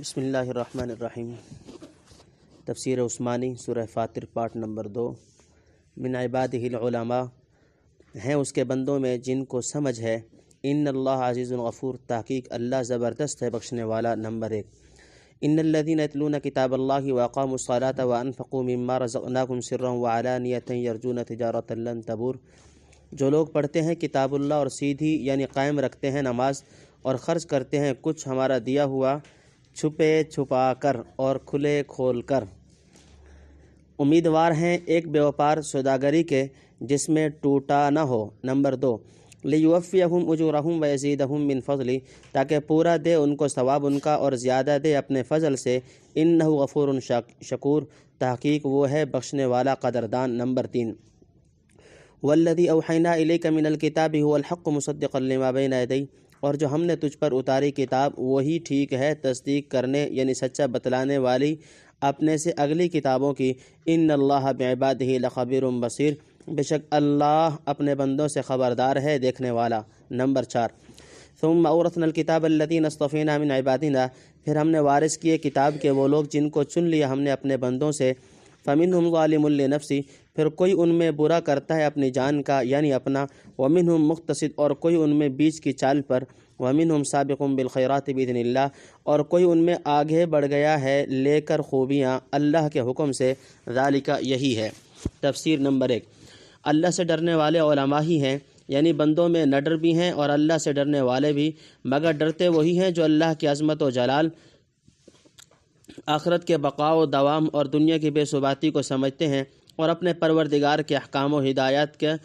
بسم اللہ الرحمن الرحیم۔ تفسیر عثمانی سورہ فاطر پارٹ نمبر 2۔ من عبادہ العلماء، ہیں اس کے بندوں میں جن کو سمجھ ہے۔ ان اللہ عزیز غفور، تحقیق اللہ زبردست ہے بخشنے والا۔ نمبر 1، ان الذین یتلون کتاب اللہ واقاموا الصلاۃ وانفقوا مما رزقناہم سرا وعلانیۃ یرجون تجارۃ لن تبور، جو لوگ پڑھتے ہیں کتاب اللہ اور سیدھی یعنی قائم رکھتے ہیں نماز، اور خرچ کرتے ہیں کچھ ہمارا دیا ہوا چھپے چھپا کر اور کھلے کھول کر، امیدوار ہیں ایک بے وپار سوداگری کے جس میں ٹوٹا نہ ہو۔ نمبر 2، لیوفیہم اجورہم ویزیدہم من فضلی، تاکہ پورا دے ان کو ثواب ان کا اور زیادہ دے اپنے فضل سے۔ انہ غفور شکور، تحقیق وہ ہے بخشنے والا قدردان۔ نمبر 3، والذی اوحینا الیک من الکتاب هو الحق مصدقا لما بین یدیہ، اور جو ہم نے تجھ پر اتاری کتاب وہی ٹھیک ہے تصدیق کرنے یعنی سچا بتلانے والی اپنے سے اگلی کتابوں کی۔ ان اللہ بعبادہ لخبیر بصیر، بے شک اللہ اپنے بندوں سے خبردار ہے دیکھنے والا۔ نمبر 4، ثم اورثنا الکتاب الذین اصطفینا من عبادنا، پھر ہم نے وارث کیے کتاب کے وہ لوگ جن کو چن لیا ہم نے اپنے بندوں سے۔ فمنہم ظالم لنفسی، پھر کوئی ان میں برا کرتا ہے اپنی جان کا یعنی اپنا۔ ومنہم مقتصد، اور کوئی ان میں بیچ کی چال پر۔ ومنہم سابق بالخیرات باذن اللہ، اور کوئی ان میں آگے بڑھ گیا ہے لے کر خوبیاں اللہ کے حکم سے۔ ذالک، یہی ہے۔ تفسیر نمبر 1، اللہ سے ڈرنے والے علماء ہی ہیں، یعنی بندوں میں نہ ڈر بھی ہیں اور اللہ سے ڈرنے والے بھی، مگر ڈرتے وہی ہیں جو اللہ کی عظمت و جلال، آخرت کے بقا و دوام اور دنیا کی بے ثباتی کو سمجھتے ہیں، اور اپنے پروردگار کے احکام و ہدایات کا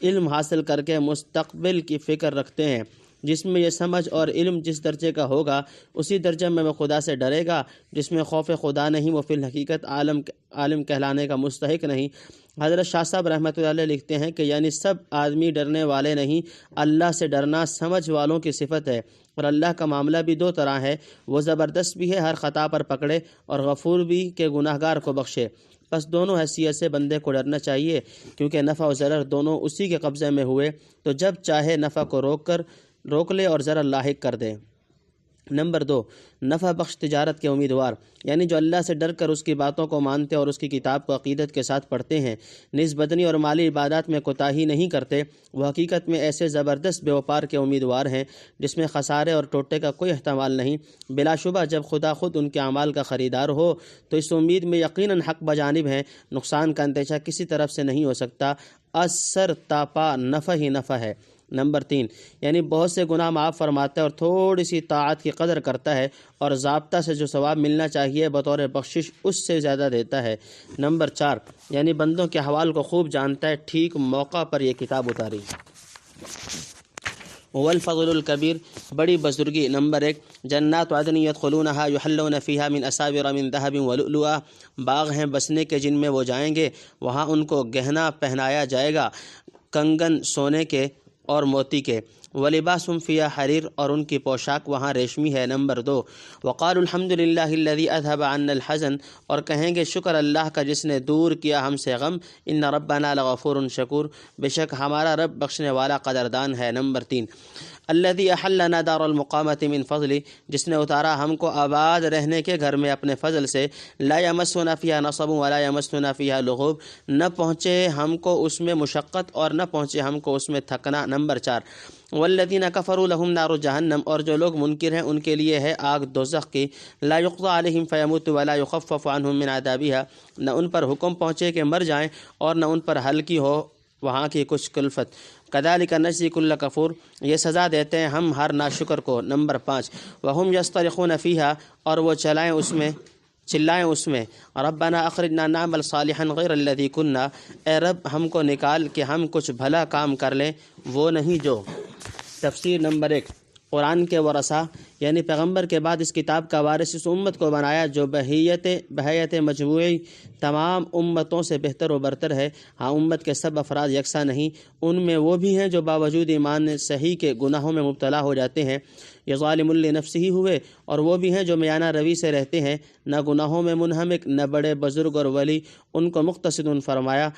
علم حاصل کر کے مستقبل کی فکر رکھتے ہیں، جس میں یہ سمجھ اور علم جس درجے کا ہوگا اسی درجے میں وہ خدا سے ڈرے گا۔ جس میں خوف خدا نہیں وہ فی الحقیقت عالم کہلانے کا مستحق نہیں۔ حضرت شاہ صاحب رحمۃ اللہ علیہ لکھتے ہیں کہ یعنی سب آدمی ڈرنے والے نہیں، اللہ سے ڈرنا سمجھ والوں کی صفت ہے، اور اللہ کا معاملہ بھی دو طرح ہے، وہ زبردست بھی ہے ہر خطا پر پکڑے، اور غفور بھی کہ گناہ گار کو بخشے۔ بس دونوں حیثیت سے بندے کو ڈرنا چاہیے، کیونکہ نفع و ضرر دونوں اسی کے قبضے میں ہوئے، تو جب چاہے نفع کو روک لے اور ضرر لاحق کر دے۔ نمبر 2، نفع بخش تجارت کے امیدوار، یعنی جو اللہ سے ڈر کر اس کی باتوں کو مانتے اور اس کی کتاب کو عقیدت کے ساتھ پڑھتے ہیں، نز بدنی اور مالی عبادات میں کوتاہی نہیں کرتے، وہ حقیقت میں ایسے زبردست بے وپار کے امیدوار ہیں جس میں خسارے اور ٹوٹے کا کوئی احتمال نہیں۔ بلا شبہ جب خدا خود ان کے اعمال کا خریدار ہو تو اس امید میں یقیناً حق بجانب ہیں، نقصان کا اندیشہ کسی طرف سے نہیں ہو سکتا، اثر تاپا نفع ہی نفع ہے۔ نمبر 3، یعنی بہت سے گناہ معاف فرماتا ہے اور تھوڑی سی طاعت کی قدر کرتا ہے، اور ضابطہ سے جو ثواب ملنا چاہیے بطور بخشش اس سے زیادہ دیتا ہے۔ نمبر 4، یعنی بندوں کے احوال کو خوب جانتا ہے، ٹھیک موقع پر یہ کتاب اتاری۔ والفضل الکبیر، بڑی بزرگی۔ نمبر 1، جنات عدن یدخلونها یحلون فیہا من اساور من ذہب ولؤلؤا، باغ ہیں بسنے کے جن میں وہ جائیں گے، وہاں ان کو گہنا پہنایا جائے گا، کنگن سونے کے اور موتی کے۔ ولباسهم فیہا حریر، اور ان کی پوشاک وہاں ریشمی ہے۔ نمبر 2، وقالوا الحمد للہ الذی اذهب عنا الحزن، اور کہیں گے شکر اللہ کا جس نے دور کیا ہم سے غم۔ ان ربنا لغفور شکور، بے شک ہمارا رب بخشنے والا قدردان ہے۔ نمبر 3، الذی احلنا دار المقامۃ من فضلی، جس نے اتارا ہم کو آباد رہنے کے گھر میں اپنے فضل سے۔ لا یمسنا فیہا نصب ولا یمسنا فیہا لغوب، نہ پہنچے ہم کو اس میں مشقت اور نہ پہنچے ہم کو اس میں تھکنا۔ نمبر 4، والذین کفروا لہم نار جہنم، اور جو لوگ منکر ہیں ان کے لیے ہے آگ دوزخ کی۔ لا یقضی علیہم فیموتوا ولا یخفف عنہم من عذابہا، نہ ان پر حکم پہنچے کہ مر جائیں اور نہ ان پر ہلکی ہو وہاں کی کچھ کلفت۔ کذالک نجزی کل کفور، یہ سزا دیتے ہیں ہم ہر ناشکر کو۔ نمبر 5، وہم یصطرخون فیہا، اور وہ چلائیں اس میں، ربنا اخرجنا نعمل صالحا غیر الذی کننا، اے رب ہم کو نکال کہ ہم کچھ بھلا کام کر لیں وہ نہیں جو۔ تفسیر نمبر 1، قرآن کے ورثہ، یعنی پیغمبر کے بعد اس کتاب کا وارث اس امت کو بنایا جو بحیت مجموعی تمام امتوں سے بہتر و برتر ہے۔ ہاں امت کے سب افراد یکساں نہیں، ان میں وہ بھی ہیں جو باوجود ایمان صحیح کے گناہوں میں مبتلا ہو جاتے ہیں، یہ ظالم لنفسہ ہی ہوئے، اور وہ بھی ہیں جو میانہ روی سے رہتے ہیں، نہ گناہوں میں منہمک، نہ بڑے بزرگ اور ولی، ان کو مقتصد فرمایا۔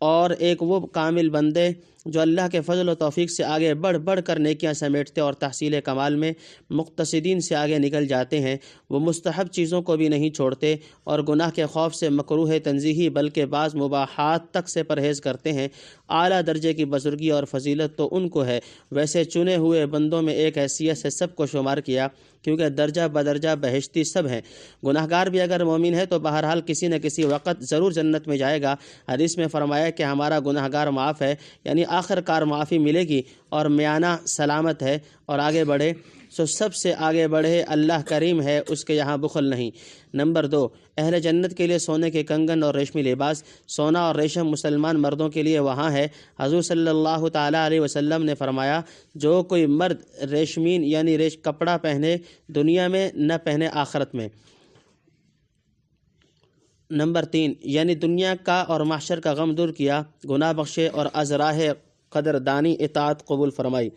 اور ایک وہ کامل بندے جو اللہ کے فضل و توفیق سے آگے بڑھ بڑھ کر نیکیاں سمیٹتے اور تحصیل کمال میں مقتصدین سے آگے نکل جاتے ہیں۔ وہ مستحب چیزوں کو بھی نہیں چھوڑتے اور گناہ کے خوف سے مکروہ تنزیہی بلکہ بعض مباحات تک سے پرہیز کرتے ہیں۔ اعلیٰ درجے کی بزرگی اور فضیلت تو ان کو ہے۔ ویسے چنے ہوئے بندوں میں ایک حیثیت سے سب کو شمار کیا، کیونکہ درجہ بدرجہ بہشتی سب ہیں۔ گناہ گار بھی اگر مومن ہے تو بہرحال کسی نہ کسی وقت ضرور جنت میں جائے گا۔ حدیث میں فرمایا کہ ہمارا گناہ گار معاف ہے، یعنی آخر کار معافی ملے گی اور میانہ سلامت ہے اور آگے بڑھے سو سب سے آگے بڑھے، اللہ کریم ہے، اس کے یہاں بخل نہیں۔ نمبر 2، اہل جنت کے لیے سونے کے کنگن اور ریشمی لباس۔ سونا اور ریشم مسلمان مردوں کے لیے وہاں ہے۔ حضور صلی اللہ تعالیٰ علیہ وسلم نے فرمایا، جو کوئی مرد ریشمین یعنی کپڑا پہنے دنیا میں نہ پہنے آخرت میں۔ نمبر 3، یعنی دنیا کا اور محشر کا غم دور کیا، گناہ بخشے اور از راہ قدردانی اطاعت قبول فرمائی۔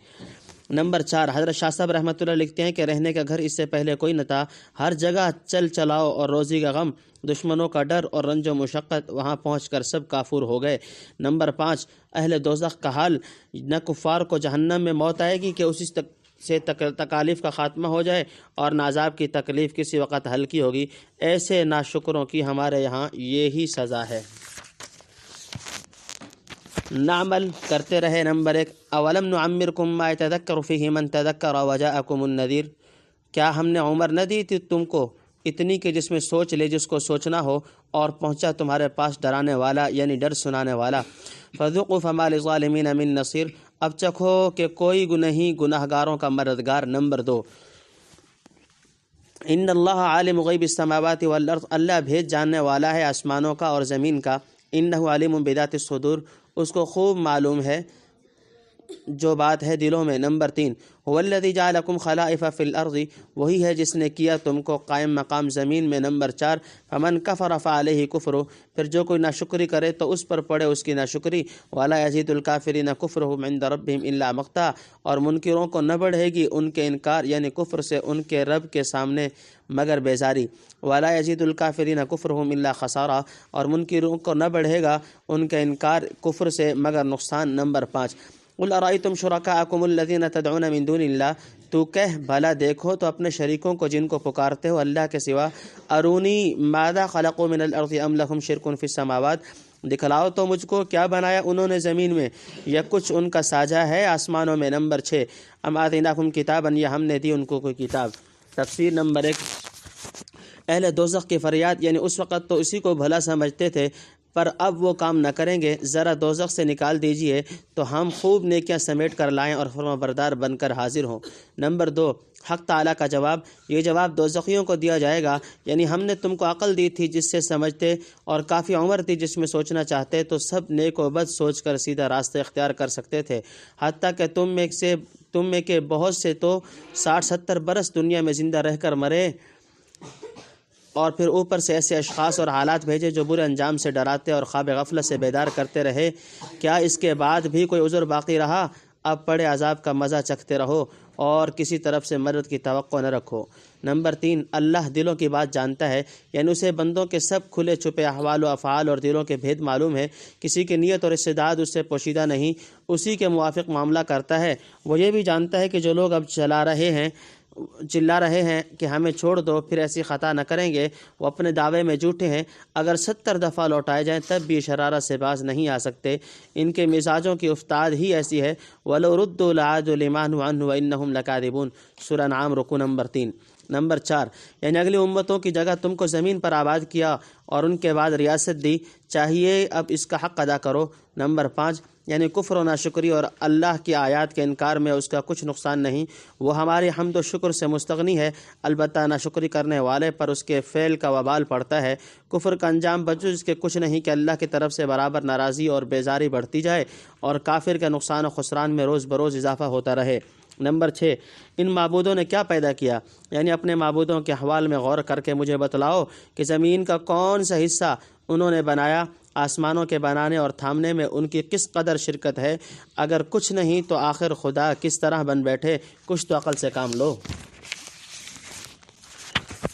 نمبر 4، حضرت شاہ صاحب رحمۃ اللہ لکھتے ہیں کہ رہنے کا گھر اس سے پہلے کوئی نہ تھا۔ ہر جگہ چل چلاؤ اور روزی کا غم، دشمنوں کا ڈر اور رنج و مشقت، وہاں پہنچ کر سب کافور ہو گئے۔ نمبر 5، اہل دوزخ کا حال، نہ کفار کو جہنم میں موت آئے گی کہ اسی سے تکالیف کا خاتمہ ہو جائے اور نہ عذاب کی تکلیف کسی وقت ہلکی ہوگی۔ ایسے ناشکروں کی ہمارے یہاں یہی سزا ہے۔ نعمل کرتے رہے۔ نمبر 1، اولم نعمرکم ما یتذکر فیہ من تذکر وجاءکم النذیر، کیا ہم نے عمر نہ دی تھی تم کو اتنی کہ جس میں سوچ لے جس کو سوچنا ہو اور پہنچا تمہارے پاس ڈرانے والا یعنی ڈر سنانے والا۔ فذوقوا فما للظالمین من نصیر، اب چکھو کہ کوئی نہیں گناہ گاروں کا مددگار۔ نمبر 2، ان اللہ عالم غیب السماوات والارض، اللہ بھید جاننے والا ہے آسمانوں کا اور زمین کا۔ انہ علیم بذات الصدور، اس کو خوب معلوم ہے جو بات ہے دلوں میں۔ نمبر 3، هو الذی جعلکم خلائف فی الارض، وہی ہے جس نے کیا تم کو قائم مقام زمین میں۔ نمبر 4، فمن کفر فعلیہ کفر، پھر جو کوئی ناشکری کرے تو اس پر پڑے اس کی ناشکری۔ ولا یزید الکافرین کفرهم عند ربهم الا مقتا، اور منکروں کو نہ بڑھے گی ان کے انکار یعنی کفر سے ان کے رب کے سامنے مگر بیزاری۔ ولا یزید الکافرین کفرهم الا خسارا، اور منکروں کو نہ بڑھے گا ان کا انکار کفر سے مگر نقصان۔ نمبر 5، قل ارأیتم شرکاءکم الذین تدعون من دون اللہ، تو کہہ بھلا دیکھو تو اپنے شریکوں کو جن کو پکارتے ہو اللہ کے سوا، ارونی ماذا خلقوا من الارض ام لهم شرک فی السماوات، دکھلاؤ تو مجھ کو کیا بنایا انہوں نے زمین میں یا کچھ ان کا ساجھا ہے آسمانوں میں۔ نمبر 6، ام آتیناکم کتابا، یا ہم نے دی ان کو کوئی کتاب۔ تفسیر نمبر 1، اہل دوزخ کی فریاد، یعنی اس وقت تو اسی کو بھلا سمجھتے تھے پر اب وہ کام نہ کریں گے، ذرا دوزخ سے نکال دیجئے تو ہم خوب نیکیاں سمیٹ کر لائیں اور فرما بردار بن کر حاضر ہوں۔ نمبر 2، حق تعالیٰ کا جواب، یہ جواب دوزخیوں کو دیا جائے گا، یعنی ہم نے تم کو عقل دی تھی جس سے سمجھتے اور کافی عمر تھی جس میں سوچنا چاہتے تو سب نیک و بد سوچ کر سیدھا راستہ اختیار کر سکتے تھے، حتیٰ کہ تم میں کے بہت سے تو 60-70 برس دنیا میں زندہ رہ کر مرے اور پھر اوپر سے ایسے اشخاص اور حالات بھیجے جو برے انجام سے ڈراتے اور خواب غفلت سے بیدار کرتے رہے۔ کیا اس کے بعد بھی کوئی عذر باقی رہا؟ اب پڑے عذاب کا مزہ چکھتے رہو اور کسی طرف سے مدد کی توقع نہ رکھو۔ نمبر 3، اللہ دلوں کی بات جانتا ہے، یعنی اسے بندوں کے سب کھلے چھپے احوال و افعال اور دلوں کے بھید معلوم ہے، کسی کی نیت اور استعداد اس سے پوشیدہ نہیں، اسی کے موافق معاملہ کرتا ہے۔ وہ یہ بھی جانتا ہے کہ جو لوگ اب چلا رہے ہیں کہ ہمیں چھوڑ دو پھر ایسی خطا نہ کریں گے، وہ اپنے دعوے میں جھوٹے ہیں، اگر 70 دفعہ لوٹائے جائیں تب بھی شرارت سے باز نہیں آ سکتے، ان کے مزاجوں کی افتاد ہی ایسی ہے۔ وَلَوْ رُدُّوا لَعَادُوا لِمَا نُهُوا عَنْهُ وَإِنَّهُمْ لَكَاذِبُونَ، سورہ انعام رکوع نمبر 3۔ نمبر 4، یعنی اگلی امتوں کی جگہ تم کو زمین پر آباد کیا اور ان کے بعد ریاست دی، چاہیے اب اس کا حق ادا کرو۔ نمبر 5، یعنی کفر و ناشکری اور اللہ کی آیات کے انکار میں اس کا کچھ نقصان نہیں، وہ ہماری حمد و شکر سے مستغنی ہے، البتہ ناشکری کرنے والے پر اس کے فعل کا وبال پڑتا ہے۔ کفر کا انجام بجز اس کے کچھ نہیں کہ اللہ کی طرف سے برابر ناراضی اور بیزاری بڑھتی جائے اور کافر کا نقصان و خسران میں روز بروز اضافہ ہوتا رہے۔ نمبر 6، ان معبودوں نے کیا پیدا کیا، یعنی اپنے معبودوں کے احوال میں غور کر کے مجھے بتلاؤ کہ زمین کا کون سا حصہ انہوں نے بنایا، آسمانوں کے بنانے اور تھامنے میں ان کی کس قدر شرکت ہے، اگر کچھ نہیں تو آخر خدا کس طرح بن بیٹھے، کچھ تو عقل سے کام لو۔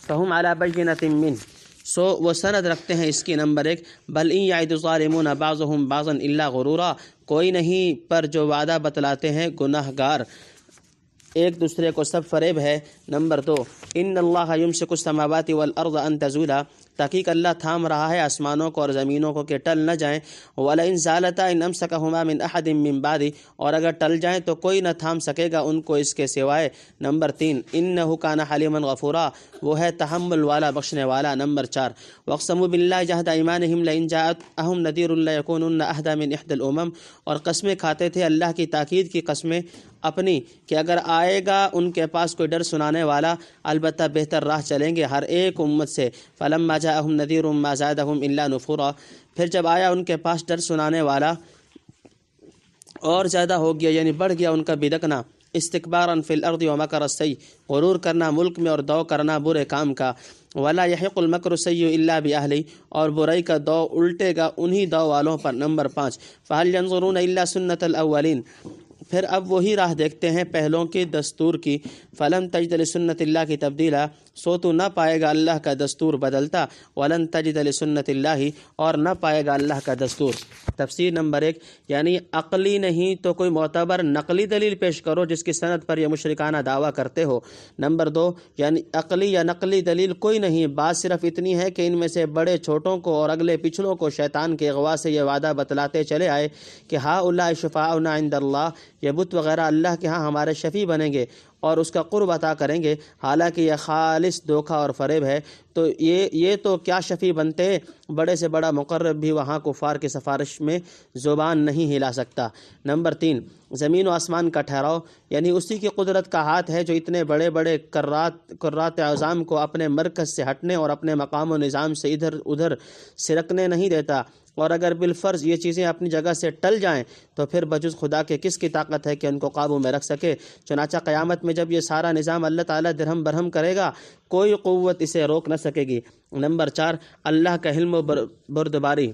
فہم علی بینۃ منہ، سو وہ سند رکھتے ہیں اس کی نمبر 1 بل ان یعد الظالمون بعضهم بعضا الا غرورا، کوئی نہیں پر جو وعدہ بتلاتے ہیں گناہ گار ایک دوسرے کو سب فریب ہے۔ نمبر 2 ان اللہ یمسک السماوات والارض ان تزولا، تحقیق اللہ تھام رہا ہے آسمانوں کو اور زمینوں کو کہ ٹل نہ جائیں۔ وَلَئِن زَالَتَا إِنْ أَمْسَكَهُمَا مِنْ أَحَدٍ مِّن بَعْدِ، اور اگر ٹل جائیں تو کوئی نہ تھام سکے گا ان کو اس کے سوائے۔ نمبر 3 إِنَّهُ كَانَ حَلِيمًا غَفُورًا، وہ ہے تحمل والا بخشنے والا۔ نمبر 4 وَاقْسَمُوا بِاللَّهِ جَهْدَ أَيْمَانِهِمْ لَئِن جَاءَتْهُمْ نَذِيرٌ لَيَكُونُنَّ أَهْدَىٰ مِنْ إِحْدَى الْأُمَمِ، اور قسمیں کھاتے تھے اللہ کی تاکید کی قسمیں اپنی کہ اگر آئے گا ان کے پاس کوئی ڈر سنانے والا البتہ بہتر راہ چلیں گے ہر ایک امت سے۔ فلما جاءہم نذیر ما زادہم الا نفورا، پھر جب آیا ان کے پاس ڈر سنانے والا اور زیادہ ہو گیا یعنی بڑھ گیا ان کا بدکنا۔ استکبارا فی الارض ومکر السیء، غرور کرنا ملک میں اور دو کرنا برے کام کا۔ ولا یحق المکر السیء الا باہلہ، اور برائی کا دو الٹے گا انہی دو والوں پر۔ نمبر 5 فہل ینظرون الا سنت الاولین، پھر اب وہی راہ دیکھتے ہیں پہلوں کی دستور کی۔ فلن تجد لسنت اللہ کی تبدیلا، سو تو نہ پائے گا اللہ کا دستور بدلتا۔ ولن تجد لسنت اللہ، اور نہ پائے گا اللہ کا دستور۔ تفسیر نمبر 1 یعنی عقلی نہیں تو کوئی معتبر نقلی دلیل پیش کرو جس کی سند پر یہ مشرکانہ دعویٰ کرتے ہو۔ نمبر 2 یعنی عقلی یا نقلی دلیل کوئی نہیں، بات صرف اتنی ہے کہ ان میں سے بڑے چھوٹوں کو اور اگلے پچھلوں کو شیطان کے اغوا سے یہ وعدہ بتلاتے چلے آئے کہ ہؤلاء شفاعؤنا عند اللہ، یہ بت وغیرہ اللہ کے ہاں ہمارے شفیع بنیں گے اور اس کا قرب عطا کریں گے، حالانکہ یہ خالص دھوکہ اور فریب ہے۔ تو یہ تو کیا شفیع بنتے، بڑے سے بڑا مقرب بھی وہاں کفار کی سفارش میں زبان نہیں ہلا سکتا۔ نمبر 3 زمین و آسمان کا ٹھہراؤ، یعنی اسی کی قدرت کا ہاتھ ہے جو اتنے بڑے بڑے کرات اعظام کو اپنے مرکز سے ہٹنے اور اپنے مقام و نظام سے ادھر ادھر سرکنے نہیں دیتا، اور اگر بالفرض یہ چیزیں اپنی جگہ سے ٹل جائیں تو پھر بجز خدا کے کس کی طاقت ہے کہ ان کو قابو میں رکھ سکے۔ چنانچہ قیامت میں جب یہ سارا نظام اللہ تعالیٰ درہم برہم کرے گا کوئی قوت اسے روک نہ سکے گی۔ نمبر 4 اللہ کا حلم و بردباری،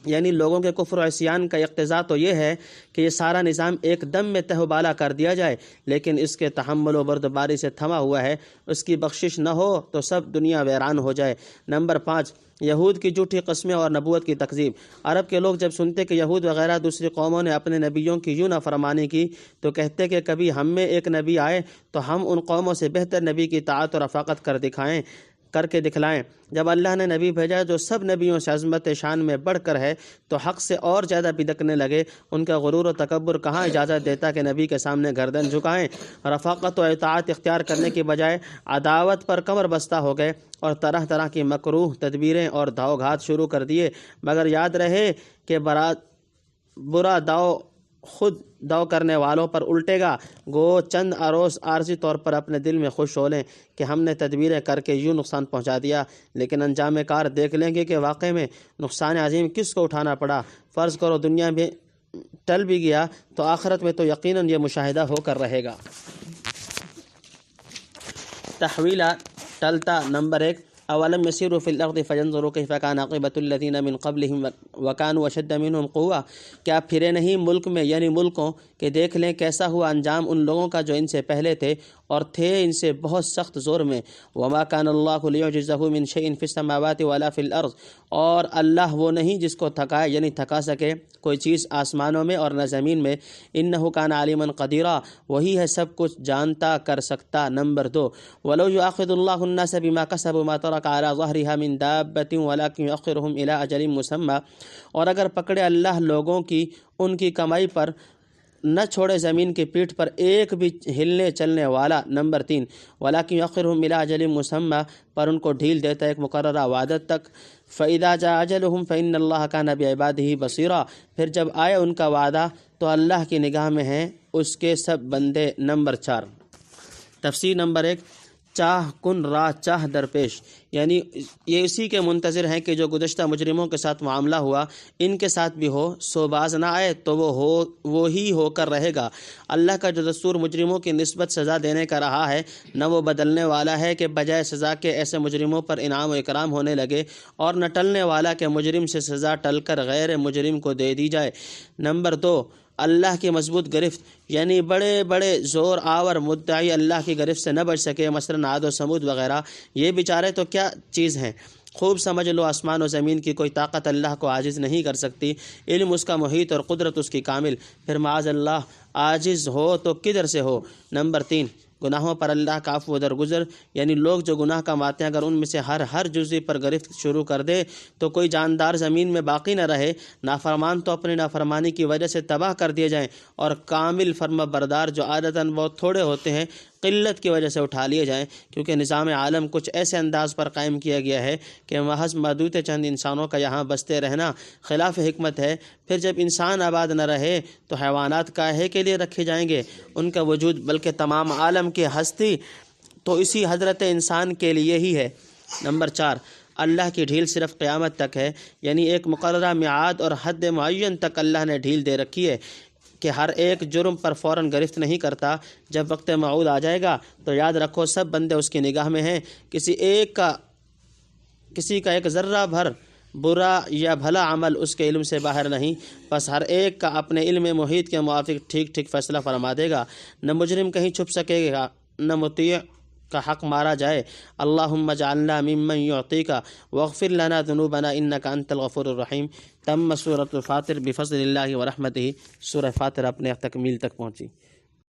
یعنی لوگوں کے کفر و عصیان کا اقتضا تو یہ ہے کہ یہ سارا نظام ایک دم میں تہ و بالا کر دیا جائے، لیکن اس کے تحمل و بردباری سے تھما ہوا ہے، اس کی بخشش نہ ہو تو سب دنیا ویران ہو جائے۔ نمبر 5 یہود کی جھوٹی قسمیں اور نبوت کی تکذیب، عرب کے لوگ جب سنتے کہ یہود وغیرہ دوسری قوموں نے اپنے نبیوں کی یوں نافرمانی کی تو کہتے کہ کبھی ہم میں ایک نبی آئے تو ہم ان قوموں سے بہتر نبی کی اطاعت اور رفاقت کر کے دکھلائیں۔ جب اللہ نے نبی بھیجا جو سب نبیوں سے عظمت شان میں بڑھ کر ہے تو حق سے اور زیادہ بدکنے لگے۔ ان کا غرور و تکبر کہاں اجازت دیتا کہ نبی کے سامنے گردن جھکائیں، رفاقت و اطاعت اختیار کرنے کی بجائے عداوت پر کمر بستہ ہو گئے اور طرح طرح کی مکروہ تدبیریں اور داؤ گھات شروع کر دیے، مگر یاد رہے کہ برا داؤ خود داؤ کرنے والوں پر الٹے گا۔ گو چند اروس عارضی طور پر اپنے دل میں خوش ہو لیں کہ ہم نے تدبیریں کر کے یوں نقصان پہنچا دیا، لیکن انجام کار دیکھ لیں گے کہ واقعے میں نقصان عظیم کس کو اٹھانا پڑا۔ فرض کرو دنیا میں ٹل بھی گیا تو آخرت میں تو یقیناً یہ مشاہدہ ہو کر رہے گا۔ تحویلہ ٹلتا۔ نمبر 1 اولم یسیروا فی الارض فینظروا کیف کان عاقبۃ الذین من قبلہم وکانوا اشد منہم قوۃ، کیا پھرے نہیں ملک میں یعنی ملکوں کہ دیکھ لیں کیسا ہوا انجام ان لوگوں کا جو ان سے پہلے تھے اور تھے ان سے بہت سخت زور میں۔ وما کان اللہ لیعجزہ من شیء فی السماوات ولا فی الارض، اور اللہ وہ نہیں جس کو تھکائے یعنی تھکا سکے کوئی چیز آسمانوں میں اور نہ زمین میں۔ انہ کان علیما قدیرا، وہی ہے سب کچھ جانتا کر سکتا۔ نمبر 2 ولو یؤاخذ اللہ الناس بما کسبوا ما ترک علی ظہرها من دابۃ ولکن یؤخرهم الی اجل مسمى، اور اگر پکڑے اللہ لوگوں کی ان کی کمائی پر نہ چھوڑے زمین کی پیٹھ پر ایک بھی ہلنے چلنے والا۔ نمبر 3 وَلَكِنْ يُؤَخِّرُهُمْ إِلَىٰ أَجَلٍ مُّسَمًّى، پر ان کو ڈھیل دیتا ہے ایک مقررہ وعدت تک۔ فَإِذَا جَاءَ أَجَلُهُمْ فَإِنَّ اللَّهَ كَانَ بِعِبَادِهِ بَصِيرًا، پھر جب آئے ان کا وعدہ تو اللہ کی نگاہ میں ہیں اس کے سب بندے۔ نمبر 4 تفسیر نمبر 1 چاہ کن را چاہ درپیش، یعنی یہ اسی کے منتظر ہیں کہ جو گزشتہ مجرموں کے ساتھ معاملہ ہوا ان کے ساتھ بھی ہو، سو باز نہ آئے تو وہ ہی ہو کر رہے گا۔ اللہ کا جو دستور مجرموں کی نسبت سزا دینے کا رہا ہے نہ وہ بدلنے والا ہے کہ بجائے سزا کے ایسے مجرموں پر انعام و اکرام ہونے لگے، اور نہ ٹلنے والا کہ مجرم سے سزا ٹل کر غیر مجرم کو دے دی جائے۔ نمبر 2 اللہ کی مضبوط گرفت، یعنی بڑے بڑے زور آور مدعی اللہ کی گرفت سے نہ بچ سکے، مثلا عاد و سمود وغیرہ، یہ بیچارے تو کیا چیز ہیں۔ خوب سمجھ لو آسمان و زمین کی کوئی طاقت اللہ کو عاجز نہیں کر سکتی، علم اس کا محیط اور قدرت اس کی کامل، پھر معاذ اللہ عاجز ہو تو کدھر سے ہو۔ نمبر 3، گناہوں پر اللہ کا عفو و درگزر، یعنی لوگ جو گناہ کماتے ہیں اگر ان میں سے ہر جزوی پر گرفت شروع کر دے تو کوئی جاندار زمین میں باقی نہ رہے۔ نافرمان تو اپنی نافرمانی کی وجہ سے تباہ کر دیے جائیں، اور کامل فرما بردار جو عادتاً بہت تھوڑے ہوتے ہیں قلت کی وجہ سے اٹھا لیے جائیں، کیونکہ نظام عالم کچھ ایسے انداز پر قائم کیا گیا ہے کہ محض محدود چند انسانوں کا یہاں بستے رہنا خلاف حکمت ہے۔ پھر جب انسان آباد نہ رہے تو حیوانات کاہے کے لیے رکھے جائیں گے؟ ان کا وجود بلکہ تمام عالم کی ہستی تو اسی حضرت انسان کے لیے ہی ہے۔ نمبر 4، اللہ کی ڈھیل صرف قیامت تک ہے، یعنی ایک مقررہ میعاد اور حد معین تک اللہ نے ڈھیل دے رکھی ہے کہ ہر ایک جرم پر فوراً گرفت نہیں کرتا۔ جب وقت موعود آ جائے گا تو یاد رکھو سب بندے اس کی نگاہ میں ہیں، کسی کا ایک ذرہ بھر برا یا بھلا عمل اس کے علم سے باہر نہیں، بس ہر ایک کا اپنے علم محیط کے موافق ٹھیک فیصلہ فرما دے گا۔ نہ مجرم کہیں چھپ سکے گا، نہ مطیع کا حق مارا جائے۔ اللہم اجعلنا ممن یعطیک واغفر لنا ذنوبنا انک انت الغفور الرحیم۔ تم سورۃ فاطر بفضل اللہ ورحمتہ۔ سورہ فاطر اپنے تکمیل تک پہنچی۔